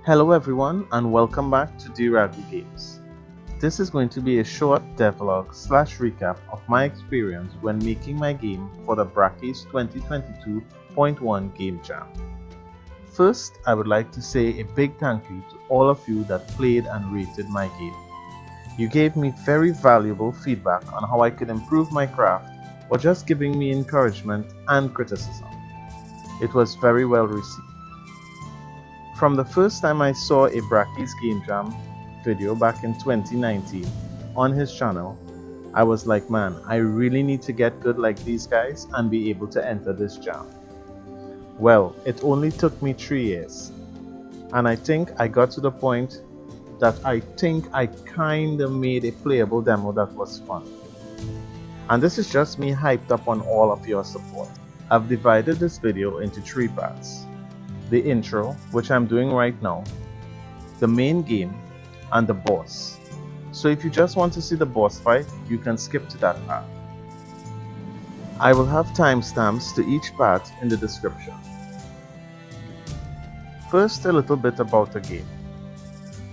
Hello everyone and welcome back to Brackeys Games. This is going to be a short devlog / recap of my experience when making my game for the Brackeys 2022.1 Game Jam. First, I would like to say a big thank you to all of you that played and rated my game. You gave me very valuable feedback on how I could improve my craft or just giving me encouragement and criticism. It was very well received. From the first time I saw a Brackeys Game Jam video back in 2019 on his channel, I was like, man, I really need to get good like these guys and be able to enter this jam. Well, it only took me 3 years, and I think I got to the point that I think I kinda made a playable demo that was fun. And this is just me hyped up on all of your support. I've divided this video into 3 parts. The intro, which I'm doing right now, the main game, and the boss. So if you just want to see the boss fight, you can skip to that part. I will have timestamps to each part in the description. First, a little bit about the game.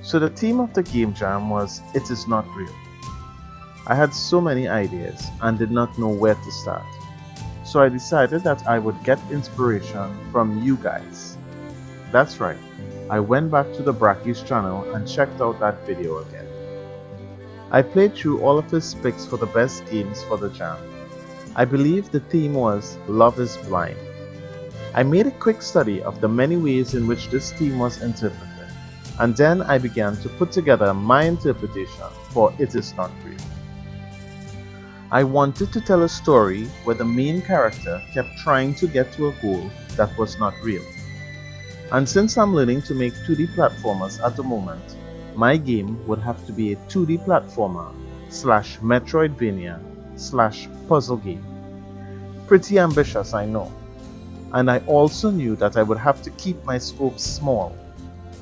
So the theme of the game jam was "It is not real." I had so many ideas and did not know where to start. So I decided that I would get inspiration from you guys. That's right, I went back to the Brackeys channel and checked out that video again. I played through all of his picks for the best games for the jam. I believe the theme was Love is Blind. I made a quick study of the many ways in which this theme was interpreted, and then I began to put together my interpretation for It Is Not Real. I wanted to tell a story where the main character kept trying to get to a goal that was not real. And since I'm learning to make 2D platformers at the moment, my game would have to be a 2D platformer / Metroidvania / puzzle game. Pretty ambitious, I know. And I also knew that I would have to keep my scope small,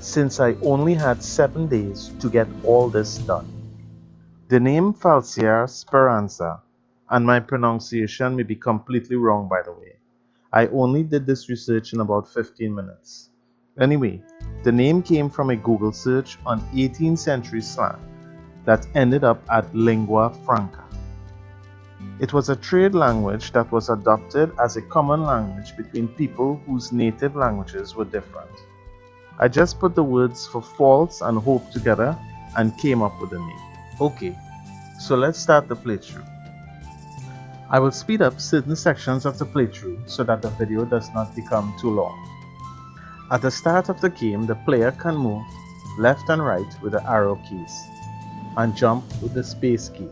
since I only had 7 days to get all this done. The name Falsia Speranza, and my pronunciation may be completely wrong by the way. I only did this research in about 15 minutes. Anyway, the name came from a Google search on 18th century slang that ended up at lingua franca. It was a trade language that was adopted as a common language between people whose native languages were different. I just put the words for false and hope together and came up with the name. Okay, so let's start the playthrough. I will speed up certain sections of the playthrough so that the video does not become too long. At the start of the game, the player can move left and right with the arrow keys and jump with the space key.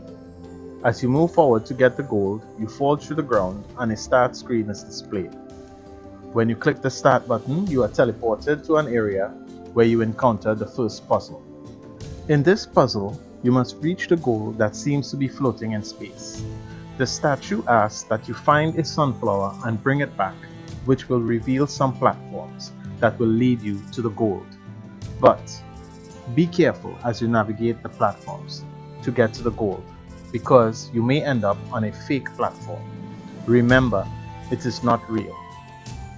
As you move forward to get the gold, you fall through the ground and a start screen is displayed. When you click the start button, you are teleported to an area where you encounter the first puzzle. In this puzzle, you must reach the gold that seems to be floating in space. The statue asks that you find a sunflower and bring it back, which will reveal some platforms that will lead you to the gold. But be careful as you navigate the platforms to get to the gold, because you may end up on a fake platform. Remember, it is not real.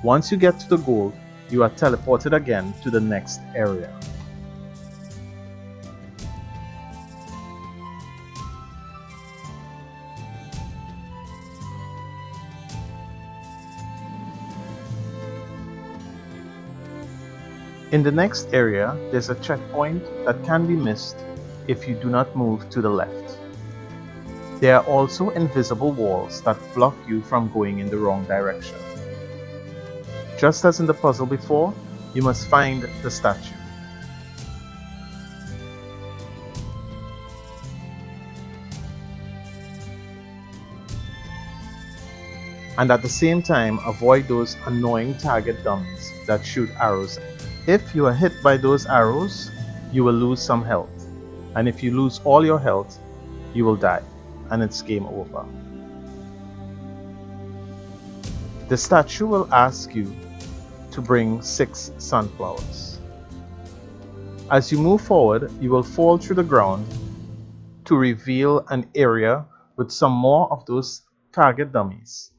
Once you get to the gold, you are teleported again to the next area. In the next area, there's a checkpoint that can be missed if you do not move to the left. There are also invisible walls that block you from going in the wrong direction. Just as in the puzzle before, you must find the statue. And at the same time, avoid those annoying target dummies that shoot arrows. If you are hit by those arrows, you will lose some health, and if you lose all your health, you will die, and it's game over. The statue will ask you to bring 6 sunflowers. As you move forward, you will fall through the ground to reveal an area with some more of those target dummies.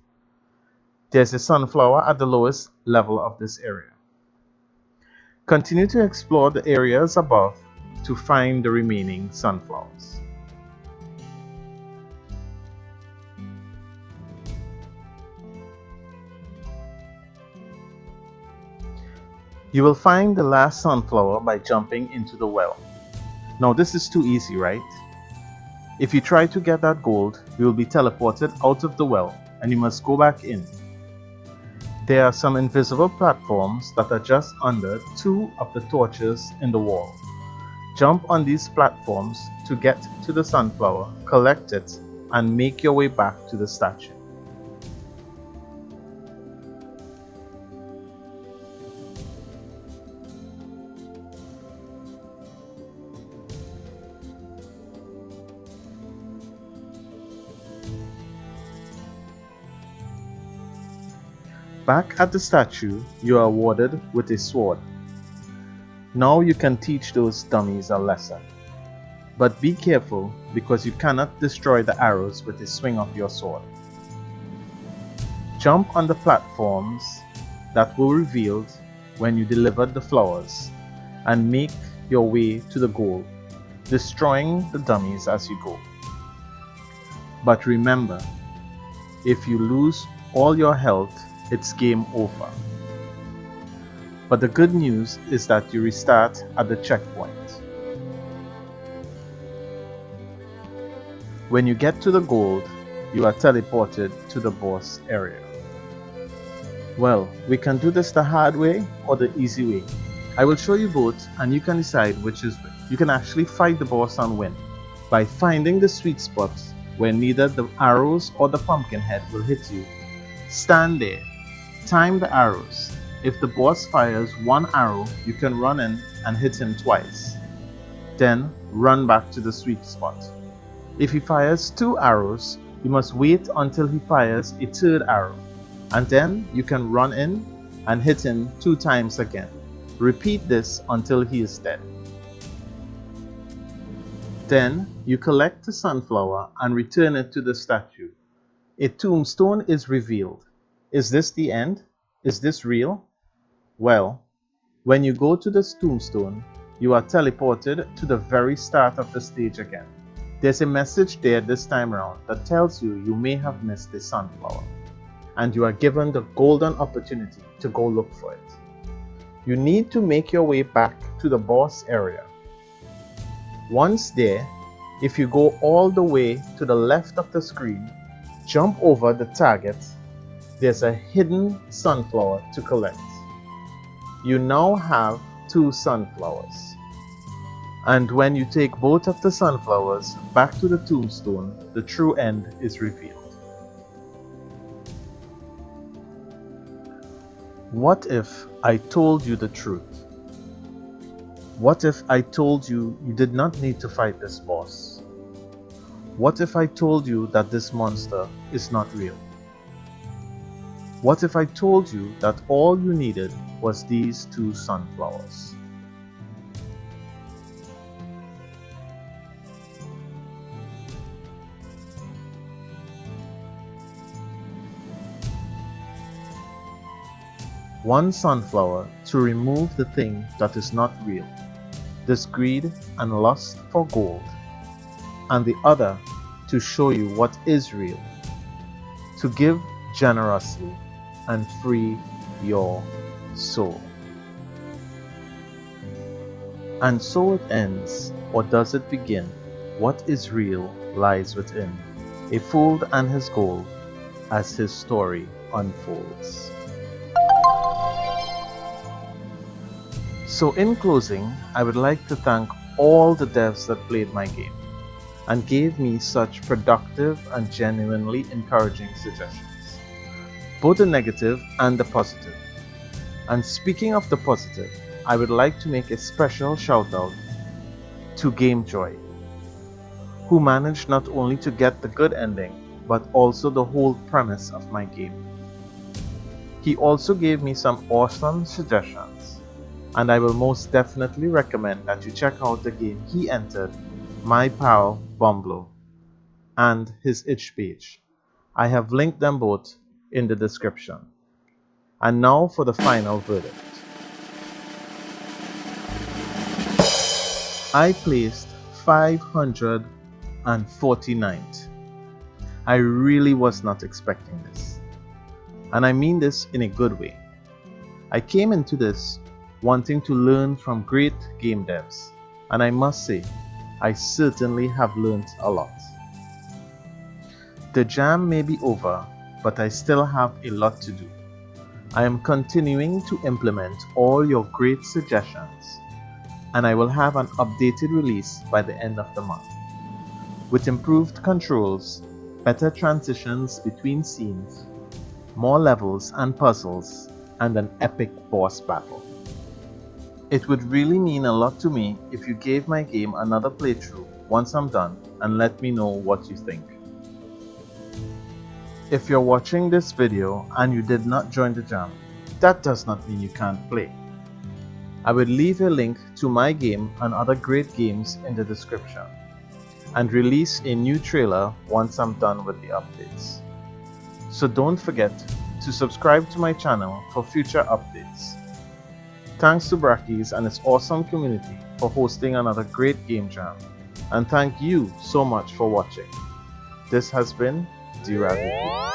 There's a sunflower at the lowest level of this area. Continue to explore the areas above to find the remaining sunflowers. You will find the last sunflower by jumping into the well. Now this is too easy, right? If you try to get that gold, you will be teleported out of the well and you must go back in. There are some invisible platforms that are just under two of the torches in the wall. Jump on these platforms to get to the sunflower, collect it, and make your way back to the statue. Back at the statue, you are awarded with a sword. Now you can teach those dummies a lesson. But be careful because you cannot destroy the arrows with a swing of your sword. Jump on the platforms that were revealed when you delivered the flowers and make your way to the goal, destroying the dummies as you go. But remember, if you lose all your health, it's game over. But the good news is that you restart at the checkpoint. When you get to the gold, you are teleported to the boss area. Well, we can do this the hard way or the easy way. I will show you both and you can decide which is which. You can actually fight the boss and win by finding the sweet spots where neither the arrows or the pumpkin head will hit you. Stand there, time the arrows. If the boss fires one arrow, you can run in and hit him twice. Then run back to the sweet spot. If he fires two arrows, you must wait until he fires a third arrow, and then you can run in and hit him 2 times again. Repeat this until he is dead. Then you collect the sunflower and return it to the statue. A tombstone is revealed. Is this the end? Is this real? Well, when you go to this tombstone, you are teleported to the very start of the stage again. There's a message there this time around that tells you you may have missed the sunflower, and you are given the golden opportunity to go look for it. You need to make your way back to the boss area. Once there, if you go all the way to the left of the screen, jump over the target, there's a hidden sunflower to collect. You now have 2 sunflowers. And when you take both of the sunflowers back to the tombstone, the true end is revealed. What if I told you the truth? What if I told you you did not need to fight this boss? What if I told you that this monster is not real? What if I told you that all you needed was these 2 sunflowers? One sunflower to remove the thing that is not real, this greed and lust for gold, and the other to show you what is real, to give generously and free your soul. And so it ends, or does it begin? What is real lies within a fool and his gold as his story unfolds. So in closing, I would like to thank all the devs that played my game and gave me such productive and genuinely encouraging suggestions, both the negative and the positive. And speaking of the positive, I would like to make a special shout out to GameJoy, who managed not only to get the good ending, but also the whole premise of my game. He also gave me some awesome suggestions, and I will most definitely recommend that you check out the game he entered, My Pal Bomblo, and his itch page. I have linked them both in the description. And now for the final verdict. I placed 549th. I really was not expecting this. And I mean this in a good way. I came into this wanting to learn from great game devs, and I must say, I certainly have learned a lot. The jam may be over, but I still have a lot to do. I am continuing to implement all your great suggestions, and I will have an updated release by the end of the month. With improved controls, better transitions between scenes, more levels and puzzles, and an epic boss battle. It would really mean a lot to me if you gave my game another playthrough once I'm done and let me know what you think. If you're watching this video and you did not join the jam, that does not mean you can't play. I will leave a link to my game and other great games in the description, and release a new trailer once I'm done with the updates. So don't forget to subscribe to my channel for future updates. Thanks to Brackeys and its awesome community for hosting another great game jam, and thank you so much for watching. This has been Brackeys.